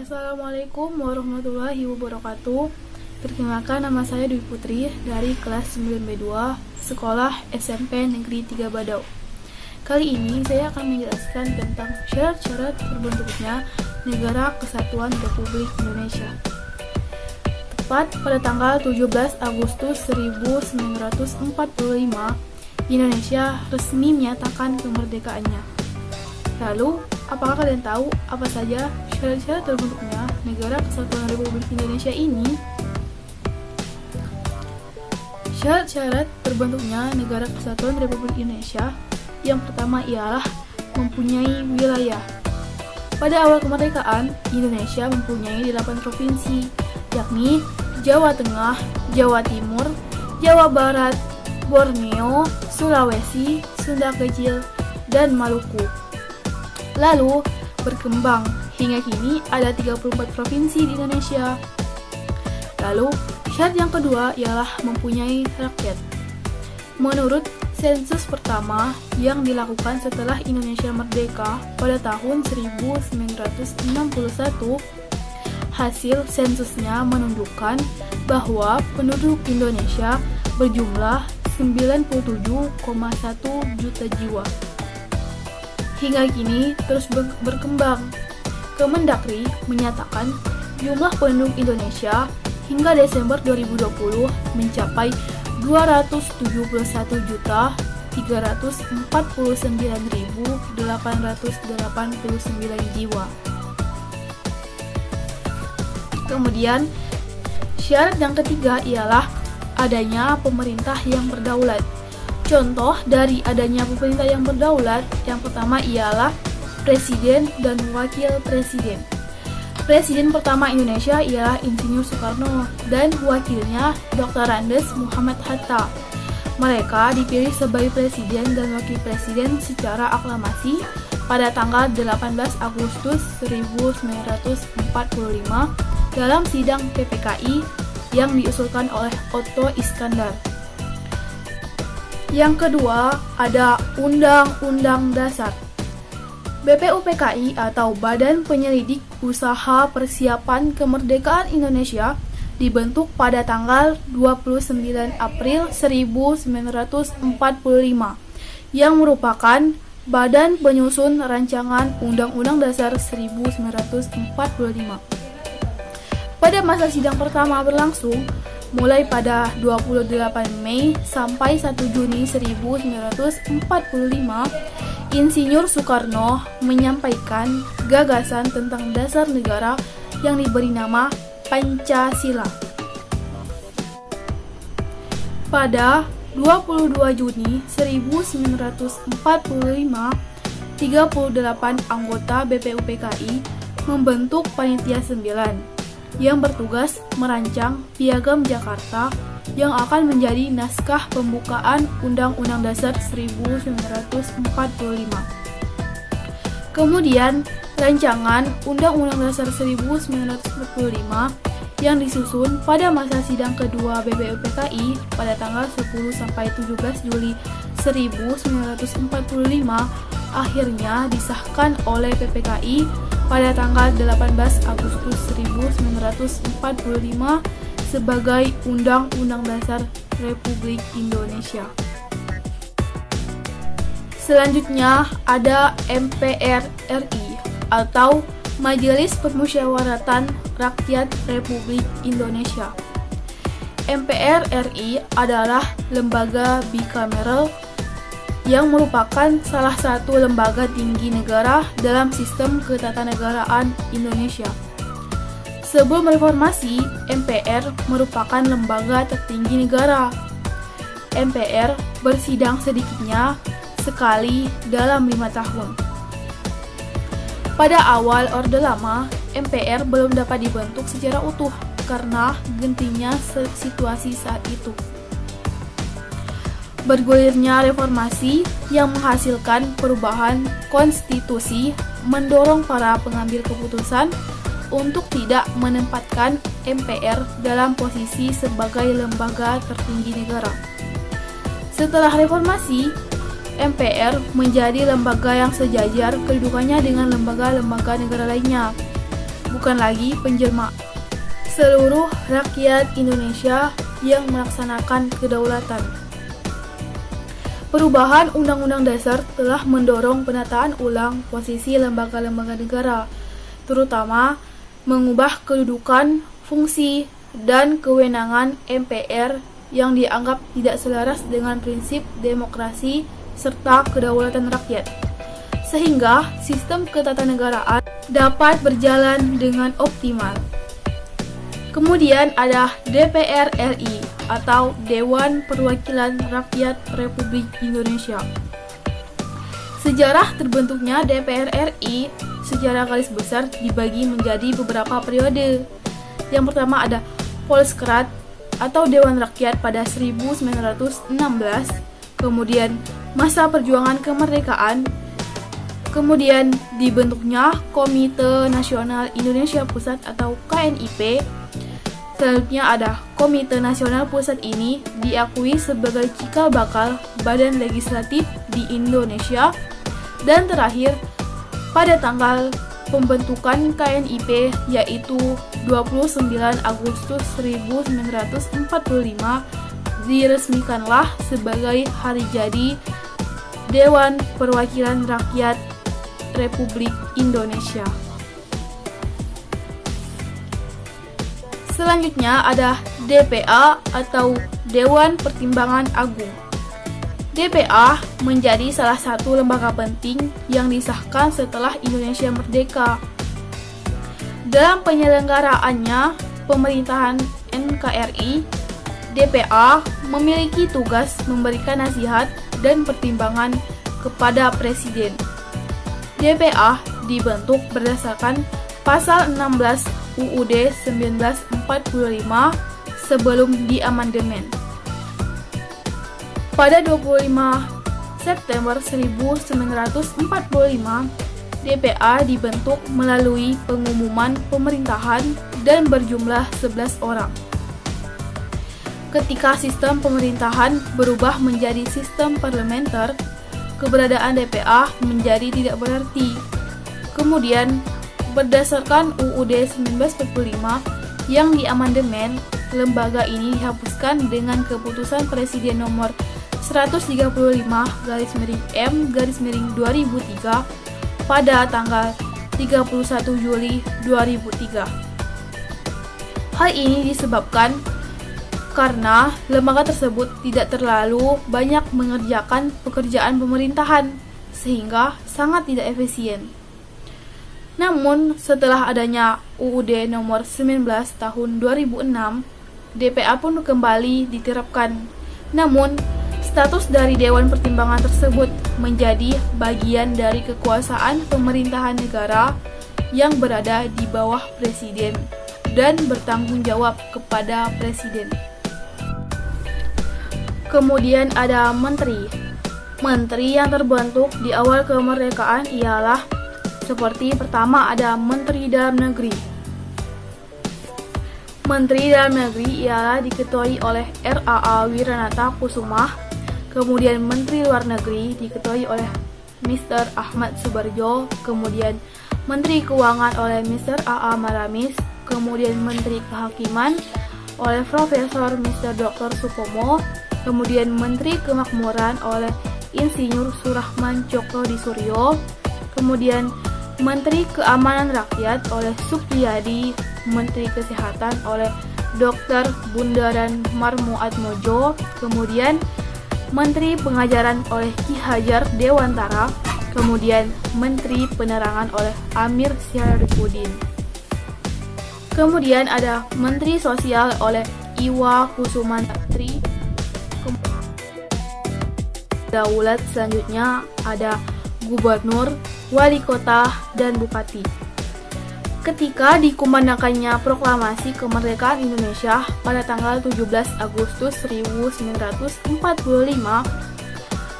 Assalamualaikum warahmatullahi wabarakatuh. Perkenalkan, nama saya Dwi Putri dari kelas 9B2 Sekolah SMP Negeri 3 Badau. Kali ini saya akan menjelaskan tentang syarat-syarat terbentuknya Negara Kesatuan Republik Indonesia. Tepat pada tanggal 17 Agustus 1945, Indonesia resmi menyatakan kemerdekaannya. Lalu, apakah kalian tahu apa saja syarat-syarat terbentuknya Negara Kesatuan Republik Indonesia ini? Syarat-syarat terbentuknya Negara Kesatuan Republik Indonesia yang pertama ialah mempunyai wilayah. Pada awal kemerdekaan, Indonesia mempunyai 8 provinsi, yakni Jawa Tengah, Jawa Timur, Jawa Barat, Borneo, Sulawesi, Sunda Kecil, dan Maluku. Lalu berkembang hingga kini ada 34 provinsi di Indonesia. Lalu syarat yang kedua ialah mempunyai rakyat. Menurut sensus pertama yang dilakukan setelah Indonesia merdeka pada tahun 1961, hasil sensusnya menunjukkan bahwa penduduk Indonesia berjumlah 97,1 juta jiwa. Hingga kini terus berkembang. Kemendagri menyatakan jumlah penduduk Indonesia hingga Desember 2020 mencapai 279.849 jiwa. Kemudian, syarat yang ketiga ialah adanya pemerintah yang berdaulat. Contoh dari adanya pemerintah yang berdaulat, yang pertama ialah Presiden dan Wakil Presiden. Presiden pertama Indonesia ialah Insinyur Soekarno dan wakilnya Dr. Andes Muhammad Hatta. Mereka dipilih sebagai Presiden dan Wakil Presiden secara aklamasi pada tanggal 18 Agustus 1945 dalam sidang PPKI yang diusulkan oleh Otto Iskandar. Yang kedua, ada Undang-Undang Dasar. BPUPKI atau Badan Penyelidik Usaha Persiapan Kemerdekaan Indonesia dibentuk pada tanggal 29 April 1945 yang merupakan badan penyusun rancangan Undang-Undang Dasar 1945. Pada masa sidang pertama berlangsung mulai pada 28 Mei sampai 1 Juni 1945, Insinyur Soekarno menyampaikan gagasan tentang dasar negara yang diberi nama Pancasila. Pada 22 Juni 1945, 38 anggota BPUPKI membentuk Panitia 9 yang bertugas merancang Piagam Jakarta yang akan menjadi naskah pembukaan Undang-Undang Dasar 1945. Kemudian, rancangan Undang-Undang Dasar 1945 yang disusun pada masa sidang kedua BPUPKI pada tanggal 10-17 Juli 1945 akhirnya disahkan oleh PPKI pada tanggal 18 Agustus 1945 sebagai Undang-Undang Dasar Republik Indonesia. Selanjutnya ada MPR RI atau Majelis Permusyawaratan Rakyat Republik Indonesia. MPR RI adalah lembaga bikameral yang merupakan salah satu lembaga tinggi negara dalam sistem ketatanegaraan Indonesia. Sebelum reformasi, MPR merupakan lembaga tertinggi negara. MPR bersidang sedikitnya sekali dalam 5 tahun. Pada awal Orde Lama, MPR belum dapat dibentuk secara utuh karena gentingnya situasi saat itu. Bergulirnya reformasi yang menghasilkan perubahan konstitusi mendorong para pengambil keputusan untuk tidak menempatkan MPR dalam posisi sebagai lembaga tertinggi negara. Setelah reformasi, MPR menjadi lembaga yang sejajar kedudukannya dengan lembaga-lembaga negara lainnya. bukan lagi penjelma seluruh rakyat Indonesia yang melaksanakan kedaulatan. Perubahan Undang-Undang Dasar telah mendorong penataan ulang posisi lembaga-lembaga negara, terutama mengubah kedudukan, fungsi, dan kewenangan MPR yang dianggap tidak selaras dengan prinsip demokrasi serta kedaulatan rakyat, sehingga sistem ketatanegaraan dapat berjalan dengan optimal. Kemudian ada DPR RI atau Dewan Perwakilan Rakyat Republik Indonesia. Sejarah terbentuknya DPR RI secara garis besar dibagi menjadi beberapa periode. Yang pertama ada Polskrat atau Dewan Rakyat pada 1916, kemudian masa perjuangan kemerdekaan, kemudian dibentuknya Komite Nasional Indonesia Pusat atau KNIP. Selanjutnya ada Komite Nasional Pusat ini diakui sebagai cikal bakal badan legislatif di Indonesia. Dan terakhir, pada tanggal pembentukan KNIP yaitu 29 Agustus 1945 diresmikanlah sebagai hari jadi Dewan Perwakilan Rakyat Republik Indonesia. Selanjutnya ada DPA atau Dewan Pertimbangan Agung. DPA menjadi salah satu lembaga penting yang disahkan setelah Indonesia merdeka. Dalam penyelenggaraannya pemerintahan NKRI, DPA memiliki tugas memberikan nasihat dan pertimbangan kepada Presiden. DPA dibentuk berdasarkan Pasal 16 UUD 1945 sebelum diamandemen. Pada 25 September 1945, DPA dibentuk melalui pengumuman pemerintahan dan berjumlah 11 orang. Ketika sistem pemerintahan berubah menjadi sistem parlementer, keberadaan DPA menjadi tidak berarti. Kemudian, berdasarkan UUD 1945 yang diamandemen, lembaga ini dihapuskan dengan keputusan Presiden nomor 135/M/2003 pada tanggal 31 Juli 2003. Hal ini disebabkan karena lembaga tersebut tidak terlalu banyak mengerjakan pekerjaan pemerintahan sehingga sangat tidak efisien. Namun, setelah adanya UUD nomor 19 tahun 2006, DPA pun kembali diterapkan. Namun, status dari Dewan Pertimbangan tersebut menjadi bagian dari kekuasaan pemerintahan negara yang berada di bawah Presiden dan bertanggung jawab kepada Presiden. Kemudian ada Menteri. Menteri yang terbentuk di awal kemerdekaan ialah seperti pertama ada Menteri Dalam Negeri. Menteri Dalam Negeri ialah diketuai oleh RAA Wiranata Kusumah. Kemudian Menteri Luar Negeri diketuai oleh Mr. Ahmad Subarjo. Kemudian Menteri Keuangan oleh Mr. AA Maramis. Kemudian Menteri Kehakiman oleh Profesor Mr. Dr. Supomo. Kemudian Menteri Kemakmuran oleh Insinyur Surahman Cokro Disuryo. Kemudian Menteri Keamanan Rakyat oleh Supriyadi, Menteri Kesehatan oleh Dr. Bundaran Marmuatmojo, kemudian Menteri Pengajaran oleh Ki Hajar Dewantara, kemudian Menteri Penerangan oleh Amir Syarifudin. Kemudian ada Menteri Sosial oleh Iwa Kusumantri. Daulat selanjutnya ada Gubernur, Wali Kota, dan Bupati. Ketika dikumandangkannya proklamasi kemerdekaan Indonesia pada tanggal 17 Agustus 1945,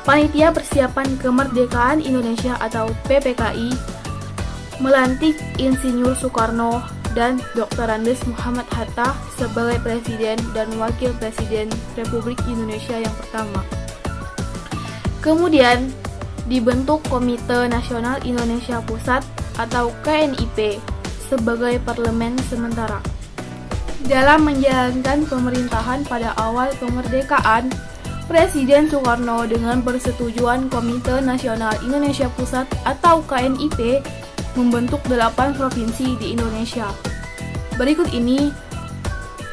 Panitia Persiapan Kemerdekaan Indonesia atau PPKI melantik Insinyur Soekarno dan Dr. Andes Muhammad Hatta sebagai Presiden dan Wakil Presiden Republik Indonesia yang pertama. Kemudian dibentuk Komite Nasional Indonesia Pusat atau KNIP sebagai parlemen sementara. Dalam menjalankan pemerintahan pada awal kemerdekaan, Presiden Soekarno dengan persetujuan Komite Nasional Indonesia Pusat atau KNIP membentuk 8 provinsi di Indonesia. Berikut ini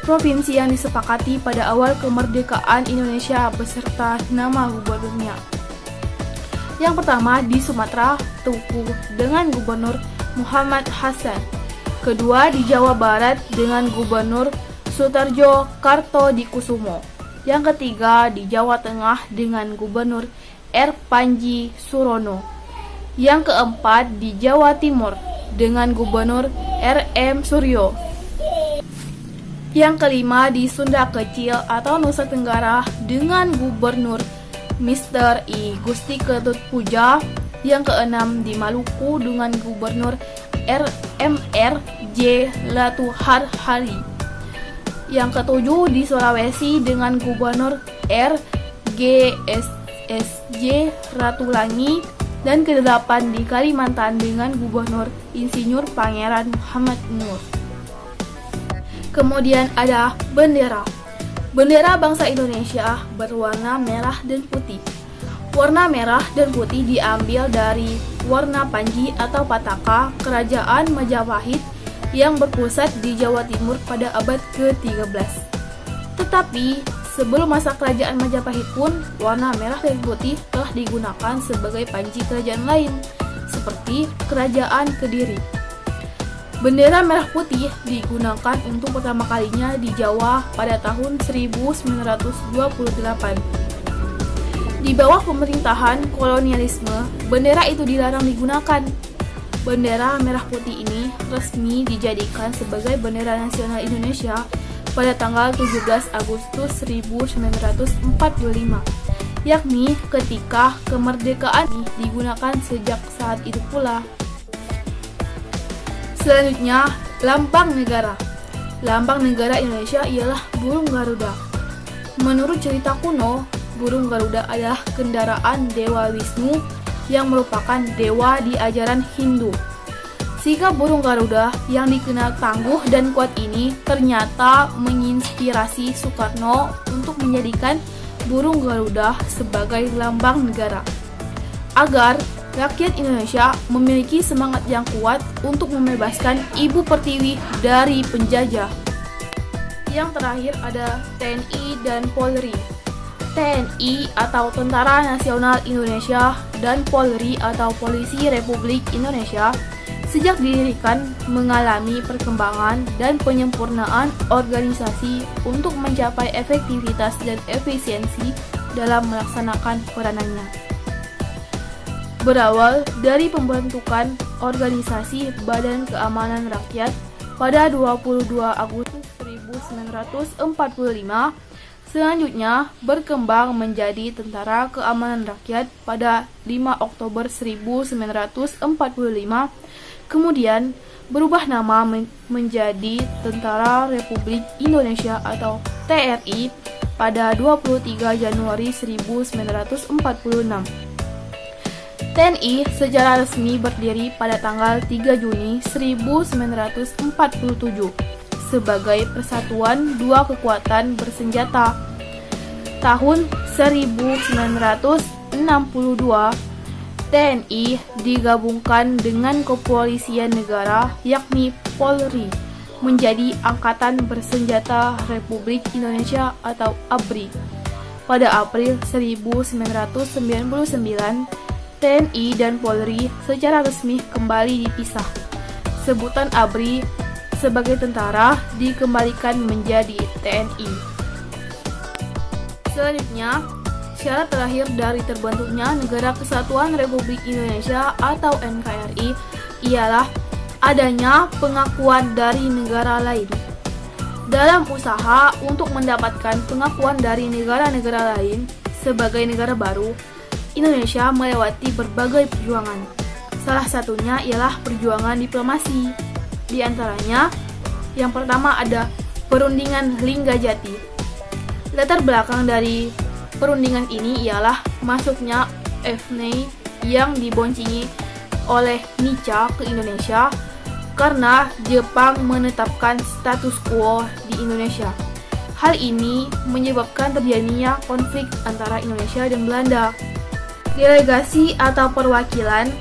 provinsi yang disepakati pada awal kemerdekaan Indonesia beserta nama gubernurnya. Yang pertama di Sumatera, Teuku dengan Gubernur Muhammad Hasan. Kedua di Jawa Barat dengan Gubernur Sutarjo Kartodikusumo. Yang ketiga di Jawa Tengah dengan Gubernur R. Panji Surono. Yang keempat di Jawa Timur dengan Gubernur R. M. Suryo. Yang kelima di Sunda Kecil atau Nusa Tenggara dengan Gubernur Mr. I. Gusti Ketut Puja. Yang keenam di Maluku dengan Gubernur RMR J. Latuhar Hari. Yang ketujuh di Sulawesi dengan Gubernur R. G. SSJ Ratulangi. Dan kedelapan di Kalimantan dengan Gubernur Insinyur Pangeran Muhammad Nur. Kemudian ada bendera. Bendera bangsa Indonesia berwarna merah dan putih. Warna merah dan putih diambil dari warna Panji atau Pataka Kerajaan Majapahit yang berpusat di Jawa Timur pada abad ke-13. Tetapi sebelum masa Kerajaan Majapahit pun, warna merah dan putih telah digunakan sebagai panji kerajaan lain, seperti Kerajaan Kediri. Bendera merah putih digunakan untuk pertama kalinya di Jawa pada tahun 1928. Di bawah pemerintahan kolonialisme, bendera itu dilarang digunakan. Bendera merah putih ini resmi dijadikan sebagai bendera nasional Indonesia pada tanggal 17 Agustus 1945, yakni ketika kemerdekaan digunakan sejak saat itu pula. Selanjutnya, lambang negara. Lambang negara Indonesia ialah burung Garuda. Menurut cerita kuno, burung Garuda adalah kendaraan Dewa Wisnu yang merupakan dewa di ajaran Hindu. Sikap burung Garuda yang dikenal tangguh dan kuat ini ternyata menginspirasi Soekarno untuk menjadikan burung Garuda sebagai lambang negara, agar rakyat Indonesia memiliki semangat yang kuat untuk membebaskan Ibu Pertiwi dari penjajah. Yang terakhir ada TNI dan Polri. TNI atau Tentara Nasional Indonesia dan Polri atau Polisi Republik Indonesia sejak didirikan mengalami perkembangan dan penyempurnaan organisasi untuk mencapai efektivitas dan efisiensi dalam melaksanakan peranannya. Berawal dari pembentukan organisasi Badan Keamanan Rakyat pada 22 Agustus 1945, selanjutnya berkembang menjadi Tentara Keamanan Rakyat pada 5 Oktober 1945, kemudian berubah nama menjadi Tentara Republik Indonesia atau TRI pada 23 Januari 1946. TNI secara resmi berdiri pada tanggal 3 Juni 1947 sebagai persatuan dua kekuatan bersenjata. Tahun 1962, TNI digabungkan dengan Kepolisian Negara yakni Polri menjadi Angkatan Bersenjata Republik Indonesia atau ABRI. Pada April 1999, TNI dan Polri secara resmi kembali dipisah. Sebutan ABRI sebagai tentara dikembalikan menjadi TNI. Selanjutnya, syarat terakhir dari terbentuknya Negara Kesatuan Republik Indonesia atau NKRI ialah adanya pengakuan dari negara lain. Dalam usaha untuk mendapatkan pengakuan dari negara-negara lain sebagai negara baru, Indonesia melewati berbagai perjuangan. Salah satunya ialah perjuangan diplomasi. Di antaranya, yang pertama ada perundingan Linggajati. Latar belakang dari perundingan ini ialah masuknya Efney yang diboncingi oleh Nica ke Indonesia karena Jepang menetapkan status quo di Indonesia. Hal ini menyebabkan terjadinya konflik antara Indonesia dan Belanda. Delegasi atau perwakilan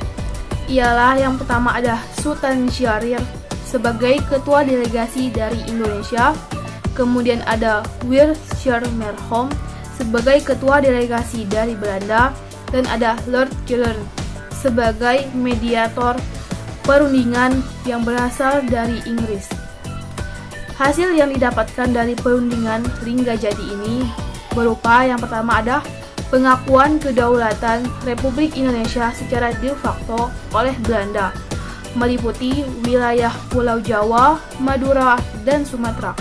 ialah yang pertama ada Sultan Syahrir sebagai ketua delegasi dari Indonesia, kemudian ada Weershaumerhom sebagai ketua delegasi dari Belanda, dan ada Lord Kelvin sebagai mediator perundingan yang berasal dari Inggris. Hasil yang didapatkan dari perundingan Ringgajati ini berupa yang pertama ada pengakuan kedaulatan Republik Indonesia secara de facto oleh Belanda, meliputi wilayah Pulau Jawa, Madura, dan Sumatera.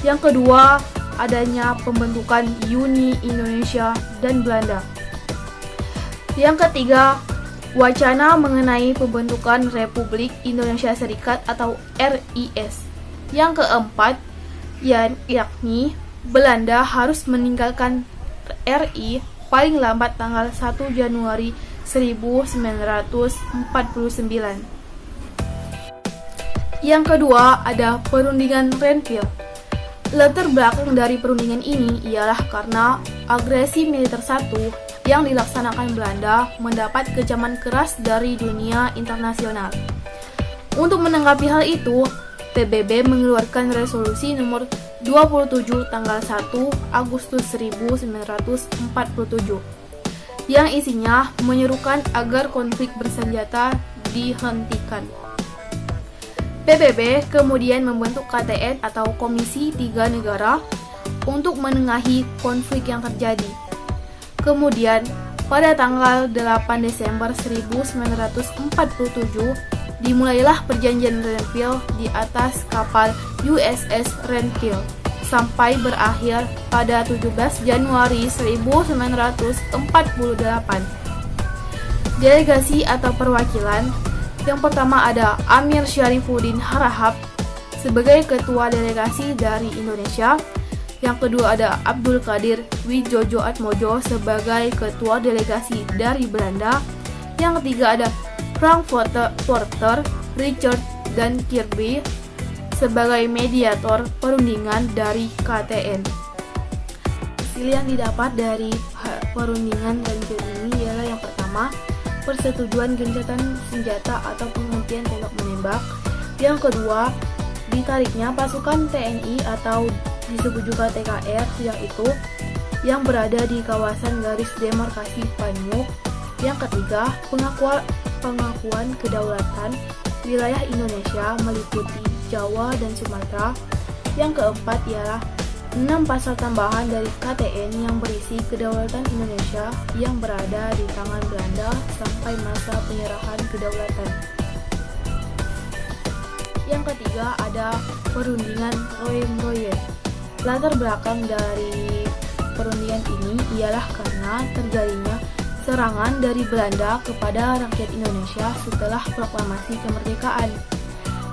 Yang kedua, adanya pembentukan Uni Indonesia dan Belanda. Yang ketiga, wacana mengenai pembentukan Republik Indonesia Serikat atau RIS. Yang keempat, yakni Belanda harus meninggalkan RI paling lambat tanggal 1 Januari 1949. Yang kedua, ada perundingan Renville. Latar belakang dari perundingan ini ialah karena agresi militer satu yang dilaksanakan Belanda mendapat kecaman keras dari dunia internasional. Untuk menanggapi hal itu, PBB mengeluarkan resolusi nomor 27 tanggal 1 Agustus 1947 yang isinya menyerukan agar konflik bersenjata dihentikan. PBB kemudian membentuk KTN atau Komisi Tiga Negara untuk menengahi konflik yang terjadi. Kemudian, pada tanggal 8 Desember 1947, dimulailah perjanjian Renville di atas kapal USS Renville sampai berakhir pada 17 Januari 1948. Delegasi atau perwakilan yang pertama ada Amir Syarifuddin Harahap sebagai ketua delegasi dari Indonesia. Yang kedua ada Abdul Qadir Widjojoatmojo sebagai ketua delegasi dari Belanda. Yang ketiga ada Frank Porter, Richard, dan Kirby sebagai mediator perundingan dari KTN. Hasil yang didapat dari perundingan Renville ini ialah yang pertama, persetujuan gencatan senjata atau penghentian tembak menembak. Yang kedua, ditariknya pasukan TNI atau disebut juga TKR yang berada di kawasan garis demarkasi Panyuk. Yang ketiga, pengakuan kedaulatan wilayah Indonesia meliputi Jawa dan Sumatera. Yang keempat ialah 6 pasal tambahan dari KTN yang berisi kedaulatan Indonesia yang berada di tangan Belanda sampai masa penyerahan kedaulatan. Yang ketiga ada perundingan Roem-Royen. Latar belakang dari perundingan ini ialah karena terjadinya serangan dari Belanda kepada rakyat Indonesia setelah proklamasi kemerdekaan.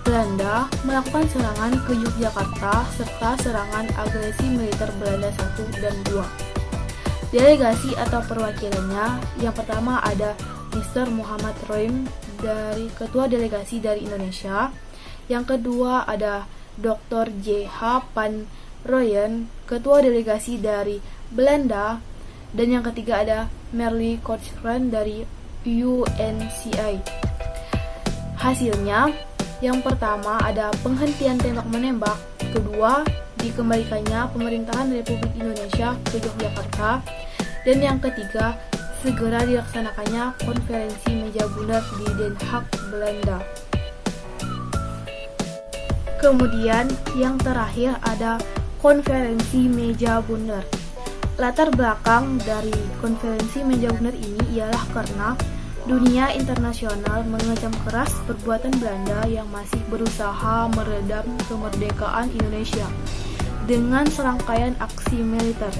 Belanda melakukan serangan ke Yogyakarta serta serangan agresi militer Belanda 1 dan 2. Delegasi atau perwakilannya yang pertama ada Mr. Muhammad Roem dari ketua delegasi dari Indonesia. Yang kedua ada Dr. J.H. Van Rooyen, ketua delegasi dari Belanda. Dan yang ketiga ada Merle Cochrane dari UNCI. Hasilnya, yang pertama ada penghentian tembak menembak, kedua dikembalikannya pemerintahan Republik Indonesia ke Yogyakarta, dan yang ketiga segera dilaksanakannya konferensi meja bundar di Den Haag, Belanda. Kemudian yang terakhir ada konferensi meja bundar. Latar belakang dari konferensi meja bundar ini ialah karena dunia internasional mengecam keras perbuatan Belanda yang masih berusaha meredam kemerdekaan Indonesia dengan serangkaian aksi militer.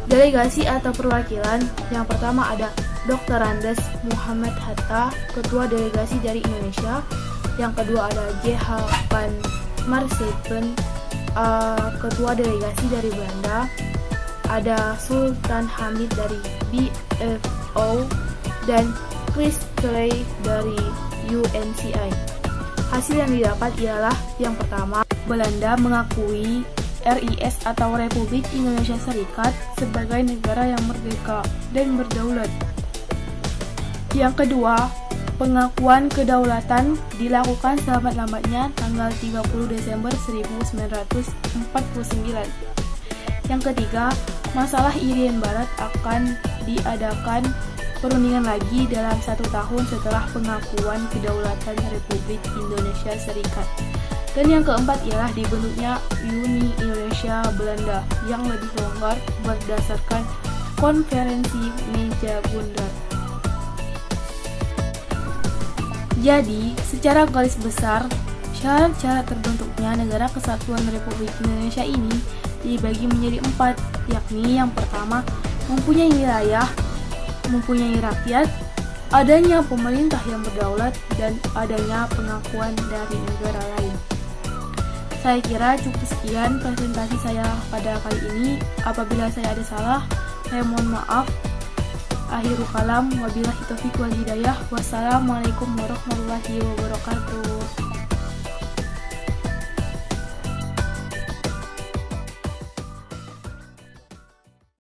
Delegasi atau perwakilan yang pertama ada Dr. Andes Muhammad Hatta, ketua delegasi dari Indonesia. Yang kedua ada J.H. Van Marseipen, ketua delegasi dari Belanda. Ada Sultan Hamid dari BFO dan Chris Clay dari UNCI. Hasil yang didapat ialah yang pertama, Belanda mengakui RIS atau Republik Indonesia Serikat sebagai negara yang merdeka dan berdaulat. Yang kedua, pengakuan kedaulatan dilakukan selambat-lambatnya tanggal 30 Desember 1949. Yang ketiga, masalah Irian Barat akan diadakan perundingan lagi dalam 1 tahun setelah pengakuan kedaulatan Republik Indonesia Serikat. Dan yang keempat ialah dibentuknya Uni Indonesia Belanda yang lebih longgar berdasarkan konferensi meja bundar. Jadi, secara garis besar, syarat-syarat terbentuknya Negara Kesatuan Republik Indonesia ini dibagi menjadi 4, yakni yang pertama, mempunyai wilayah, mempunyai rakyat, adanya pemerintah yang berdaulat, dan adanya pengakuan dari negara lain. Saya kira cukup sekian presentasi saya pada kali ini. Apabila saya ada salah, saya mohon maaf. Akhirul kalam, wabillahi taufiq wal hidayah. Wassalamualaikum warahmatullahi wabarakatuh.